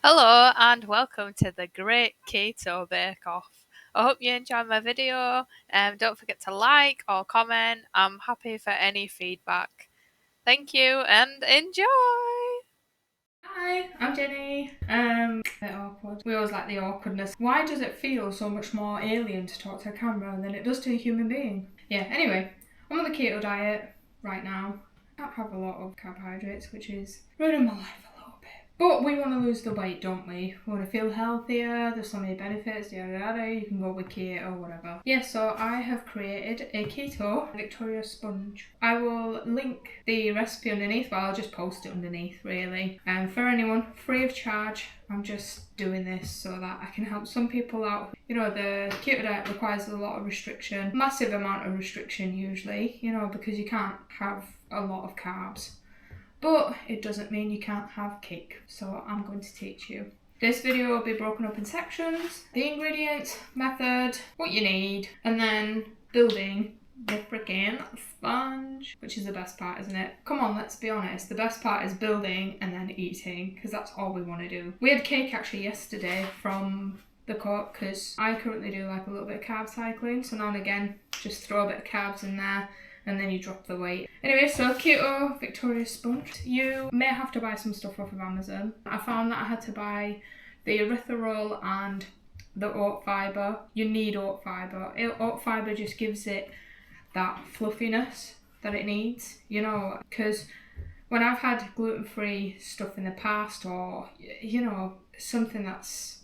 Hello and welcome to the Great Keto Bake Off. I hope you enjoy my video. Don't forget to like or comment. I'm happy for any feedback. Thank you and enjoy! Hi, I'm Jenny. A bit awkward. We always like the awkwardness. Why does it feel so much more alien to talk to a camera than it does to a human being? Yeah, anyway, I'm on the keto diet right now. I can't have a lot of carbohydrates, which is ruining my life a little bit. But we want to lose the weight, don't we? We want to feel healthier, there's so many benefits, yada yada, you can go with keto or whatever. Yeah, so I have created a keto Victoria sponge. I will link the recipe underneath, but I'll just post it underneath really. And for anyone, free of charge. I'm just doing this so that I can help some people out. You know, the keto diet requires a lot of restriction, massive amount of restriction usually, you know, because you can't have a lot of carbs. But it doesn't mean you can't have cake, so I'm going to teach you. This video will be broken up in sections: the ingredients, method, what you need, and then building the freaking sponge, which is the best part, isn't it? Come on, let's be honest. The best part is building and then eating, because that's all we want to do. We had cake actually yesterday from the cook, because I currently do like a little bit of carb cycling, so now and again just throw a bit of carbs in there and then you drop the weight. Anyway, so keto Victoria sponge. You may have to buy some stuff off of Amazon. I found that I had to buy the erythritol and the oat fibre. You need oat fibre. Oat fibre just gives it that fluffiness that it needs, you know, because when I've had gluten-free stuff in the past, or, you know, something that's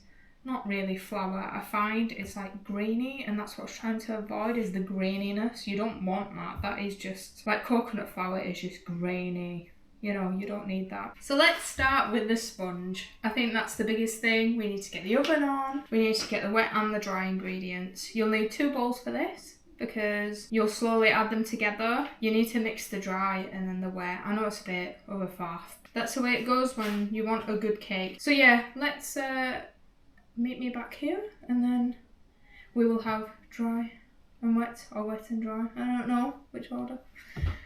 not really flour, I find it's like grainy, and that's what I was trying to avoid, is the graininess. You don't want that. That is just like coconut flour is just grainy. You know, you don't need that. So let's start with the sponge. I think that's the biggest thing. We need to get the oven on. We need to get the wet and the dry ingredients. You'll need 2 bowls for this, because you'll slowly add them together. You need to mix the dry and then the wet. I know it's a bit overfast. That's the way it goes when you want a good cake. So yeah, let's meet me back here, and then we will have dry and wet, or wet and dry. I don't know which order.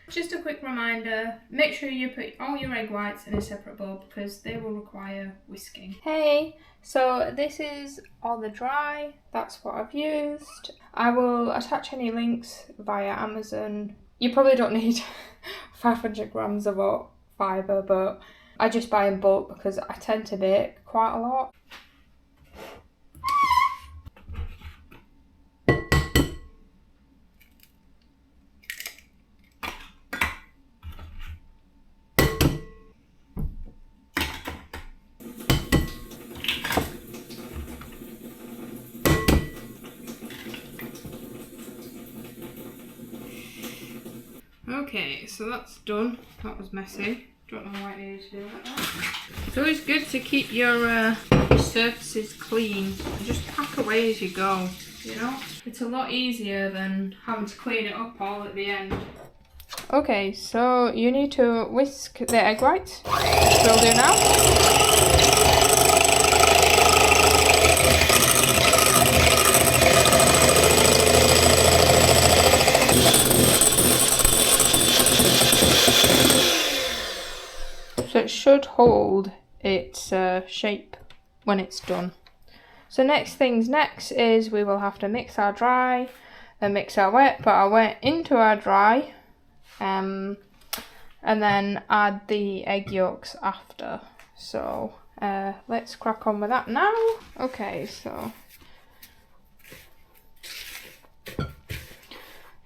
Just a quick reminder, make sure you put all your egg whites in a separate bowl, because they will require whisking. Hey, so this is all the dry. That's what I've used. I will attach any links via Amazon. You probably don't need 500 grams of oat fibre, but I just buy in bulk because I tend to bake quite a lot. Okay, so that's done. That was messy. Don't know why it needed to do like that. It's always good to keep your surfaces clean and just pack away as you go, you know? It's a lot easier than having to clean it up all at the end. Okay, so you need to whisk the egg whites, which we'll do now. So it should hold its shape when it's done. So next things next is we will have to mix our dry and mix our wet, put our wet into our dry, and then add the egg yolks after. So let's crack on with that now. Okay, so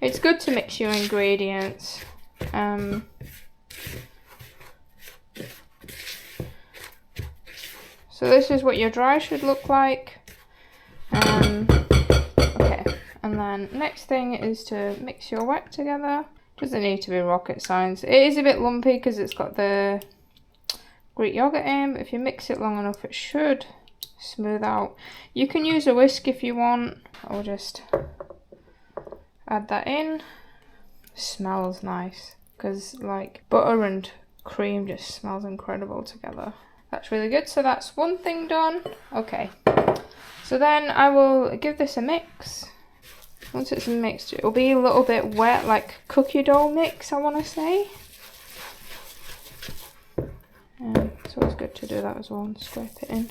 it's good to mix your ingredients. So this is what your dry should look like. Okay, and then next thing is to mix your wet together. Doesn't need to be rocket science. It is a bit lumpy because it's got the Greek yogurt in, but if you mix it long enough it should smooth out. You can use a whisk if you want, or just add that in. Smells nice, because like butter and cream just smells incredible together. That's really good. So that's one thing done. Okay, so then I will give this a mix. Once it's mixed, it will be a little bit wet, like cookie dough mix, I want to say. So it's always good to do that as well and scrape it in.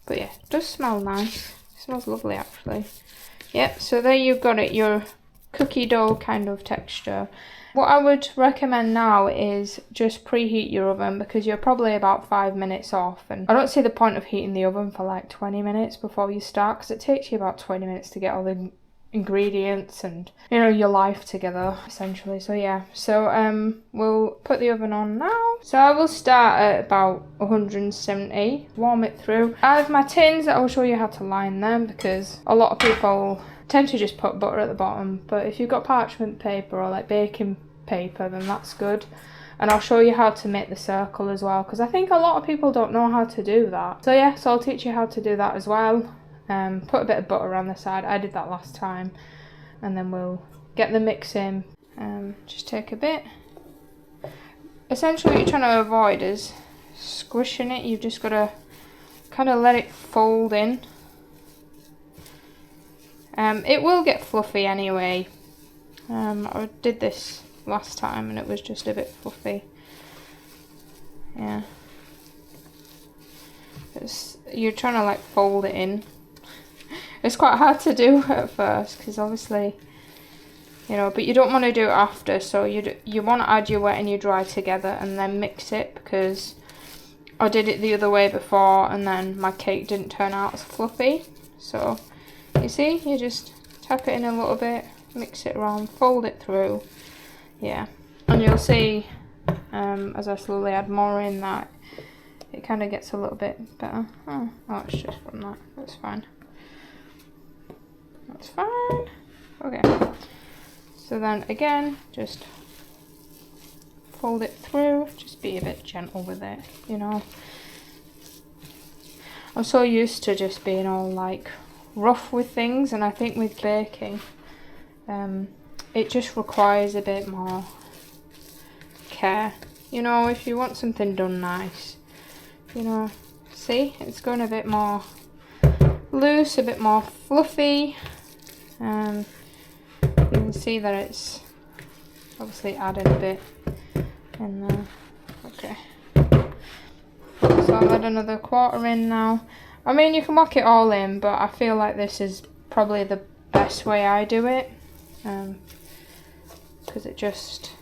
But yeah, it does smell nice. It smells lovely actually. Yep, so there you've got it, your cookie dough kind of texture. What I would recommend now is just preheat your oven, because you're probably about 5 minutes off, and I don't see the point of heating the oven for like 20 minutes before you start, because it takes you about 20 minutes to get all the ingredients and, you know, your life together essentially. So yeah, so we'll put the oven on now. So I will start at about 170, warm it through. I have my tins. I will show you how to line them, because a lot of people tend to just put butter at the bottom, but if you've got parchment paper or like baking paper, then that's good. And I'll show you how to make the circle as well, because I think a lot of people don't know how to do that. So yeah, so I'll teach you how to do that as well. Put a bit of butter on the side. I did that last time. And then we'll get the mix in. Just take a bit. Essentially what you're trying to avoid is squishing it. You've just got to kind of let it fold in. It will get fluffy anyway. I did this last time and it was just a bit fluffy. Yeah. You're trying to like fold it in. It's quite hard to do at first, because obviously, you know, but you don't want to do it after, so you want to add your wet and your dry together and then mix it, because I did it the other way before and then my cake didn't turn out as fluffy. So you see, you just tap it in a little bit, mix it around, fold it through. Yeah, and you'll see as I slowly add more in that it kind of gets a little bit better. Oh, it's just from that. That's fine. That's fine. Okay. So then again, just fold it through. Just be a bit gentle with it, you know. I'm so used to just being all like rough with things, and I think with baking, it just requires a bit more care. You know, if you want something done nice, you know, see, it's going a bit more loose, a bit more fluffy. You can see that it's obviously added a bit in there. Okay, so I'll add another quarter in now. I mean, you can whack it all in, but I feel like this is probably the best way I do it, because it just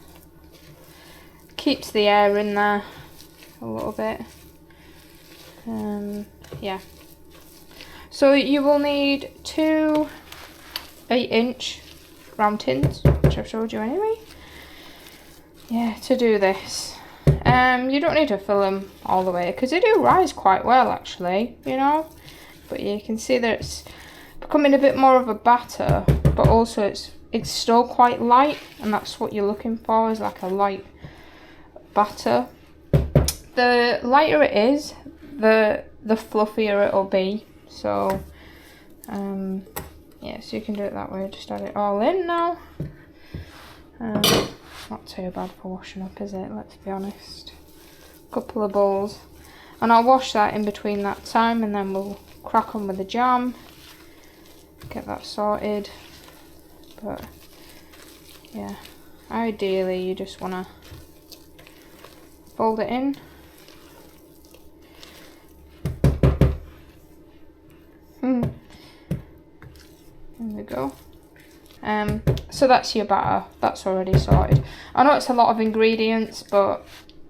keeps the air in there a little bit. Yeah, so you will need 2 8-inch round tins, which I've showed you anyway. Yeah, to do this. You don't need to fill them all the way, because they do rise quite well actually, you know. But you can see that it's becoming a bit more of a batter, but also it's still quite light, and that's what you're looking for, is like a light batter. The lighter it is, the fluffier it'll be. So yeah, so you can do it that way. Just add it all in now. Not too bad for washing up, is it? Let's be honest. Couple of bowls, and I'll wash that in between that time, and then we'll crack on with the jam, get that sorted. But yeah, ideally you just want to fold it in. There we go. So that's your batter. That's already sorted. I know it's a lot of ingredients, but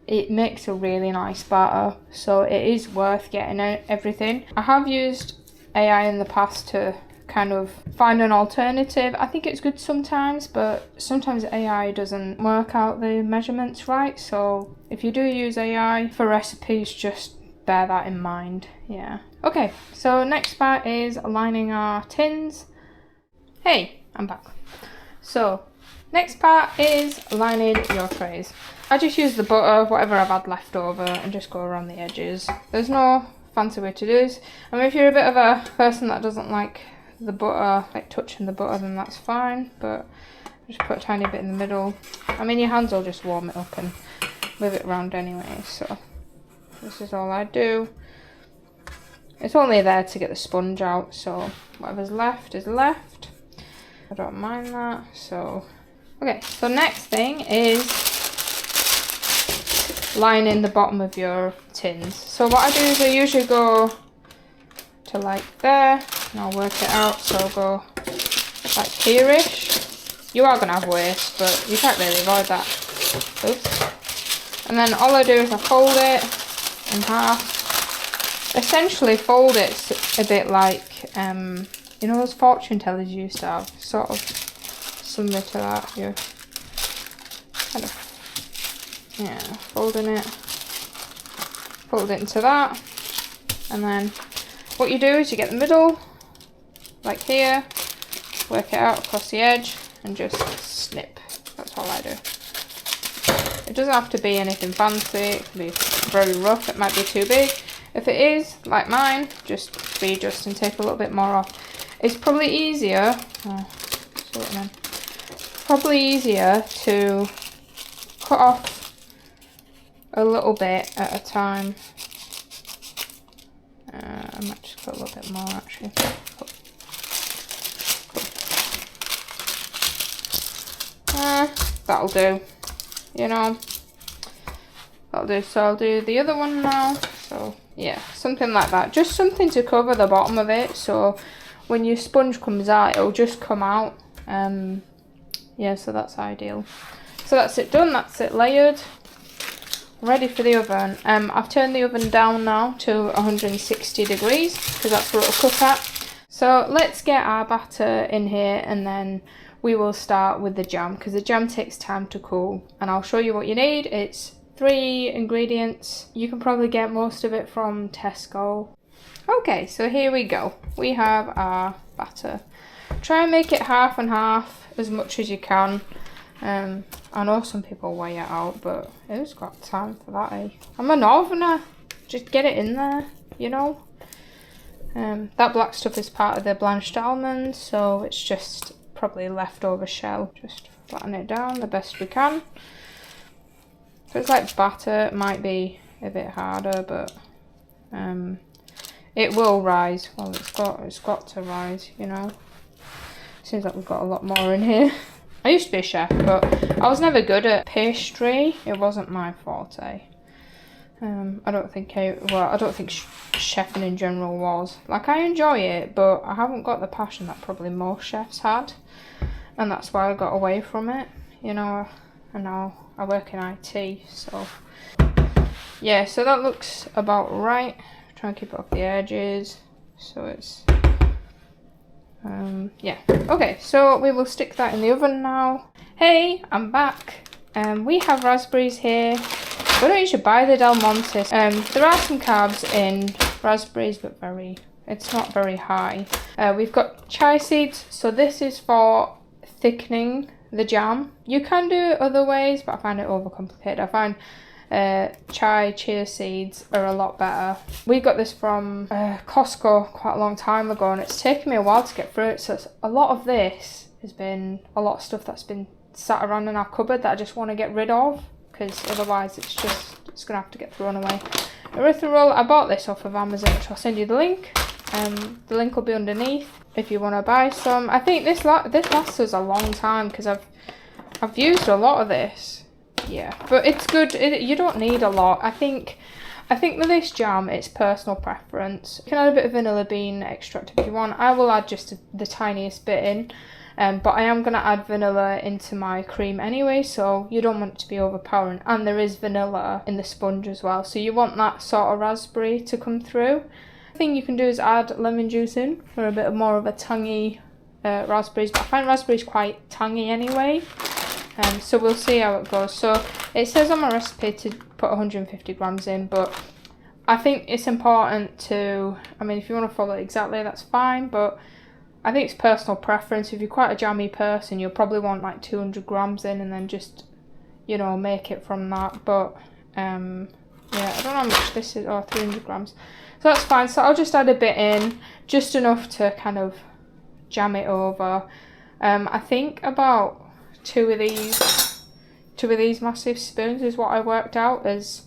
it makes a really nice batter, so it is worth getting everything. I have used AI in the past to kind of find an alternative. I think it's good sometimes, but sometimes AI doesn't work out the measurements right. So if you do use AI for recipes, just bear that in mind. Yeah. Okay, so next part is lining our tins. Hey, I'm back. So next part is lining your trays. I just use the butter, whatever I've had left over, and just go around the edges. There's no fancy way to do this. I mean, if you're a bit of a person that doesn't like the butter, like touching the butter, then that's fine, but just put a tiny bit in the middle. I mean, your hands will just warm it up and move it around anyway, so this is all I do. It's only there to get the sponge out, so whatever's left is left. I don't mind that. So okay, so next thing is lining the bottom of your tins. So what I do is I usually go to like there, and I'll work it out. So I'll go like here-ish. You are going to have waste, but you can't really avoid that. Oops. And then all I do is I fold it in half. Essentially fold it a bit like, you know those fortune tellers you used to have? Sort of similar to that. You're kind of, yeah, folding it. Fold it into that. And then what you do is you get the middle, like here, work it out across the edge, and just snip. That's all I do. It doesn't have to be anything fancy. It can be very rough. It might be too big. If it is, like mine, just readjust and take a little bit more off. It's probably easier. Probably easier to cut off a little bit at a time. I might just cut a little bit more actually. That'll do, you know, that'll do. So I'll do the other one now. So yeah, something like that, just something to cover the bottom of it, so when your sponge comes out, it'll just come out. Yeah, so that's ideal. So that's it done, that's it layered, ready for the oven. I've turned the oven down now to 160 degrees because that's what it'll cook at. So let's get our batter in here, and then we will start with the jam, because the jam takes time to cool, and I'll show you what you need. It's 3 ingredients. You can probably get most of it from Tesco. Okay, so here we go. We have our batter. Try and make it half and half as much as you can. I know some people weigh it out, but who's got time for that, eh? I'm a northerner. Just get it in there, you know. That black stuff is part of the blanched almond, so it's just probably leftover shell. Just flatten it down the best we can. So it's like batter, it might be a bit harder, but it will rise. Well, it's got to rise, you know. Seems like we've got a lot more in here. I used to be a chef, but I was never good at pastry. It wasn't my forte. I don't think chefing in general was. Like, I enjoy it, but I haven't got the passion that probably most chefs had, and that's why I got away from it, you know. And now I work in IT, so yeah. So that looks about right. Try and keep it off the edges, so it's yeah. Okay, so we will stick that in the oven now. Hey, I'm back. We have raspberries here. We don't usually buy the Del Monte. There are some carbs in raspberries, but it's not very high. We've got chia seeds, so this is for thickening the jam. You can do it other ways, but I find it overcomplicated. I find chia seeds are a lot better. We got this from Costco quite a long time ago, and it's taken me a while to get through it. So a lot of this has been a lot of stuff that's been sat around in our cupboard that I just want to get rid of, because otherwise it's gonna have to get thrown away. Erythritol, I bought this off of Amazon, which I'll send you the link. The link will be underneath if you want to buy some. I think this lasts us a long time because I've used a lot of this. Yeah, but it's good. You don't need a lot. I think with this jam, it's personal preference. You can add a bit of vanilla bean extract if you want. I will add just the tiniest bit in. But I am going to add vanilla into my cream anyway, so you don't want it to be overpowering. And there is vanilla in the sponge as well, so you want that sort of raspberry to come through. The thing you can do is add lemon juice in for a bit more of a tangy raspberries, but I find raspberries quite tangy anyway. So we'll see how it goes. So it says on my recipe to put 150 grams in, but I think it's important to, I mean, if you want to follow it exactly, that's fine, but I think it's personal preference. If you're quite a jammy person, you'll probably want like 200 grams in, and then just, you know, make it from that. But yeah, I don't know how much this is, or 300 grams. So that's fine. So I'll just add a bit in, just enough to kind of jam it over. I think about two of these massive spoons is what I worked out as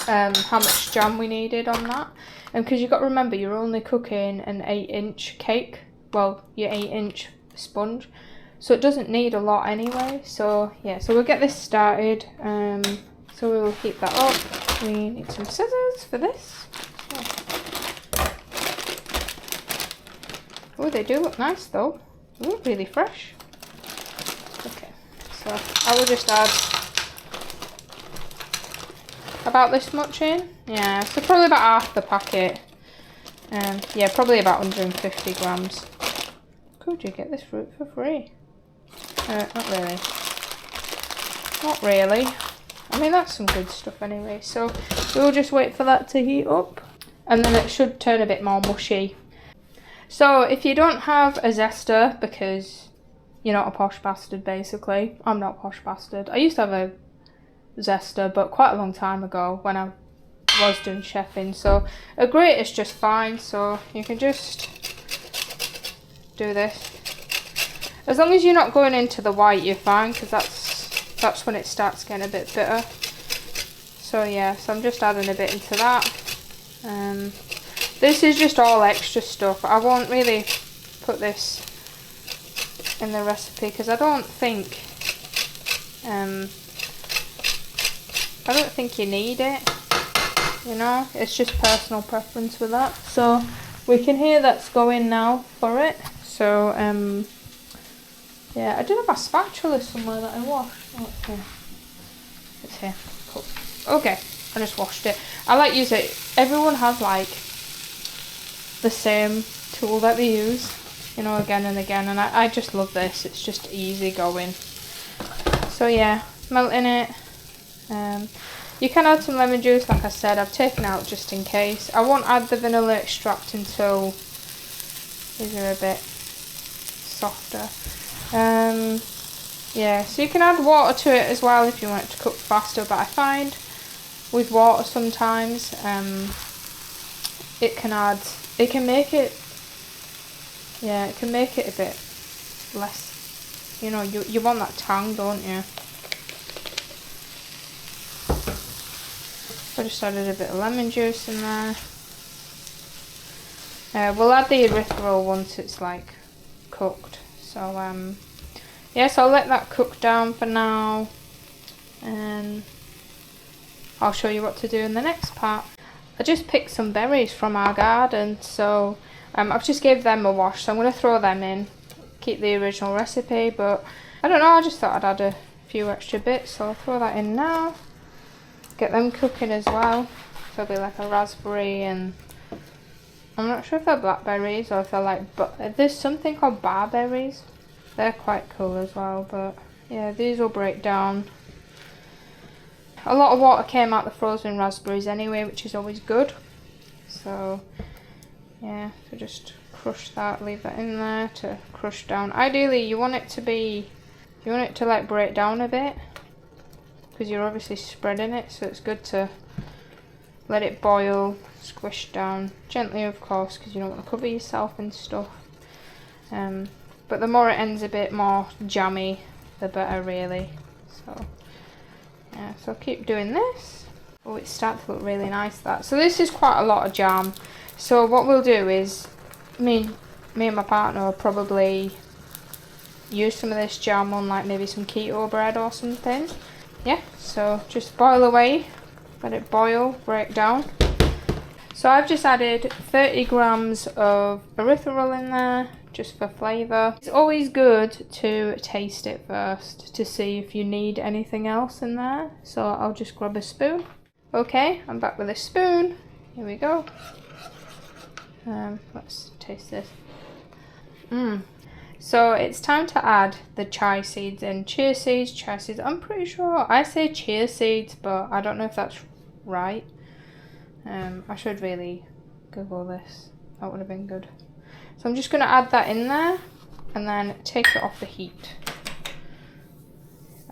how much jam we needed on that. And because you've got to remember, you're only cooking an 8-inch cake. Well, your 8-inch sponge, so it doesn't need a lot anyway. So yeah, so we'll get this started. So So we will heat that up. We need some scissors for this. Oh, they do look nice though. They look really fresh. Okay, so I will just add about this much in. Yeah, so probably about half the packet. Yeah, probably about 150 grams. Could you get this fruit for free? Not really. Not really. I mean, that's some good stuff anyway. So we'll just wait for that to heat up. And then it should turn a bit more mushy. So if you don't have a zester, because you're not a posh bastard basically. I'm not a posh bastard. I used to have a zester, but quite a long time ago when I was doing chefing. So a grate is just fine. So you can just do this. As long as you're not going into the white, you're fine, because that's when it starts getting a bit bitter. So yeah, so I'm just adding a bit into that. This is just all extra stuff. I won't really put this in the recipe because I don't think you need it. You know, it's just personal preference with that. So we can hear that's going now for it. So yeah, I did have a spatula somewhere that I washed. Oh, it's here. It's here. Cool. Okay, I just washed it. I like use it. Everyone has like the same tool that they use, you know, again and again, and I just love this. It's just easy going. So yeah, melting it. You can add some lemon juice, like I said. I've taken out just in case. I won't add the vanilla extract until these are a bit softer. Yeah, so you can add water to it as well if you want it to cook faster, but I find with water sometimes it can make it a bit less, you know, you want that tang, don't you? I just added a bit of lemon juice in there. We'll add the erythritol once it's like cooked. So yeah, so I'll let that cook down for now, and I'll show you what to do in the next part. I just picked some berries from our garden, so I've just gave them a wash, so I'm going to throw them in, keep the original recipe, but I don't know, I just thought I'd add a few extra bits, so I'll throw that in now. Get them cooking as well. So it'll be like a raspberry, and I'm not sure if they're blackberries or if they're like, but there's something called barberries. They're quite cool as well, but yeah, these will break down. A lot of water came out the frozen raspberries anyway, which is always good. So yeah, so just crush that, leave that in there to crush down. Ideally you want it to like break down a bit, because you're obviously spreading it, so it's good to let it boil, squish down gently of course, because you don't want to cover yourself and stuff. But the more it ends a bit more jammy, the better really. So yeah, so I'll keep doing this. Oh, it's starting to look really nice, that. So this is quite a lot of jam. So what we'll do is, me and my partner will probably use some of this jam on like maybe some keto bread or something. Yeah, so just boil away, let it boil, break down. So I've just added 30 grams of erythritol in there, just for flavour. It's always good to taste it first to see if you need anything else in there. So I'll just grab a spoon. Okay, I'm back with a spoon. Here we go. Let's taste this. So it's time to add the chia seeds in. Chia seeds, I'm pretty sure I say chia seeds, but I don't know if that's right. I should really Google this. That would have been good. So I'm just going to add that in there and then take it off the heat.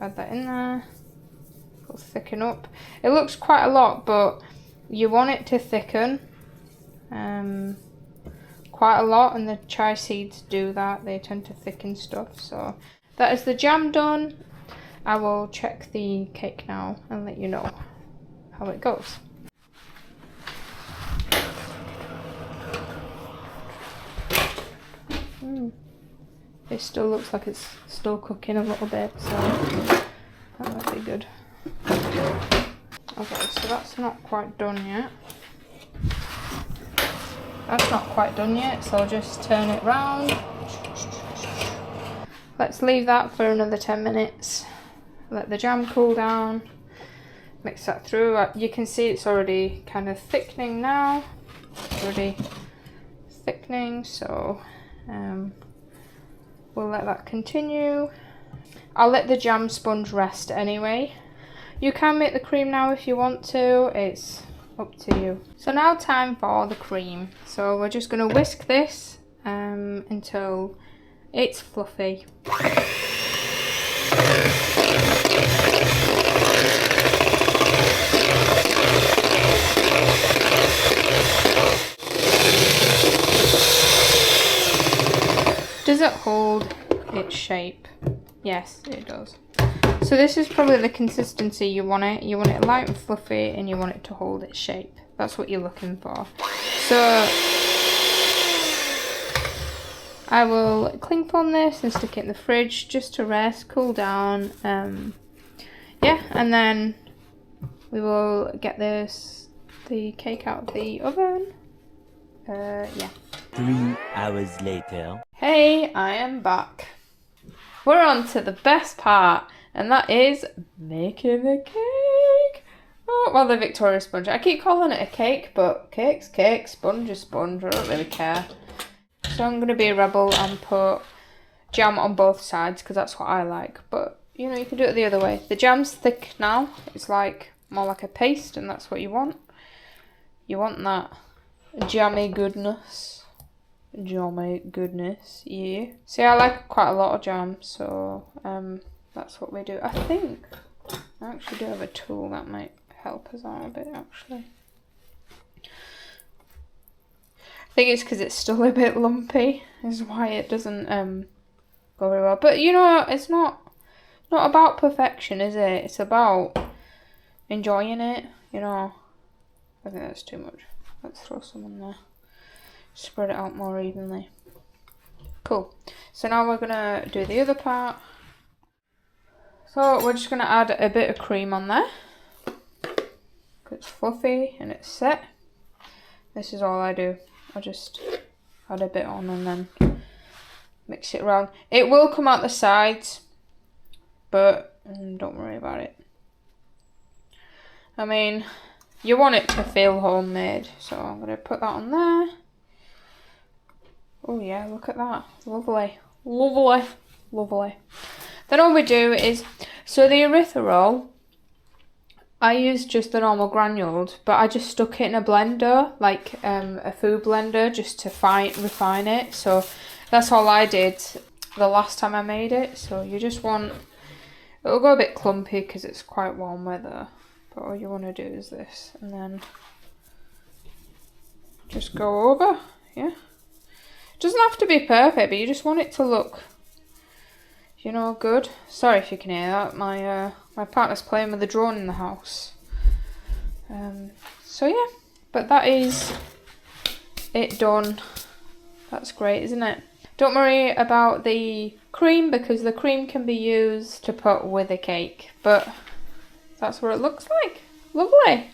Add that in there. It'll thicken up. It looks quite a lot, but you want it to thicken quite a lot, and the chia seeds do that. They tend to thicken stuff. So that is the jam done. I will check the cake now and let you know how it goes. It still looks like it's still cooking a little bit, so that might be good. so that's not quite done yet. That's not quite done yet, so I'll just turn it round. Let's leave that for another 10 minutes. Let the jam cool down. Mix that through. You can see it's already kind of thickening now. It's already thickening, so we'll let that continue. I'll let the jam sponge rest anyway. You can make the cream now if you want to. It's up to you. So now time for the cream. So we're just going to whisk this until it's fluffy. Does it hold its shape? Yes, it does. So this is probably the consistency you want it. You want it light and fluffy, and you want it to hold its shape. That's what you're looking for. So I will cling film this and stick it in the fridge just to rest, cool down. Yeah, and then we will get the cake out of the oven. Yeah. 3 hours later. Hey, I am back. We're on to the best part, and that is making the cake. Oh, well, the Victoria sponge. I keep calling it a cake, but cake's cake, sponge is sponge. I don't really care. So I'm going to be a rebel and put jam on both sides because that's what I like. But, you know, you can do it the other way. The jam's thick now. It's like more like a paste, and that's what you want. You want that jammy goodness. Jammy goodness, yeah. See, I like quite a lot of jam, so that's what we do. I think I actually do have a tool that might help us out a bit, actually. I think it's because it's still a bit lumpy, is why it doesn't go very well. But you know, it's not about perfection, is it? It's about enjoying it, you know. I think that's too much. Let's throw some in there. Spread it out more evenly. Cool. So now we're gonna do the other part. So we're just gonna add a bit of cream on there. It's fluffy and it's set. This is all I do. I just add a bit on and then mix it around. It will come out the sides, but don't worry about it. I mean, you want it to feel homemade, so I'm gonna put that on there. Oh yeah, look at that. Lovely. Lovely. Lovely. Then all we do is, so the erythritol, I use just the normal granuled, but I just stuck it in a blender, like a food blender, just to refine it. So that's all I did the last time I made it. So you just want, it'll go a bit clumpy because it's quite warm weather, but all you want to do is this, and then just go over, yeah. Doesn't have to be perfect, but you just want it to look, you know, good. Sorry if you can hear that. My partner's playing with the drone in the house. So yeah, but that is it done. That's great, isn't it? Don't worry about the cream because the cream can be used to put with a cake, but that's what it looks like. Lovely.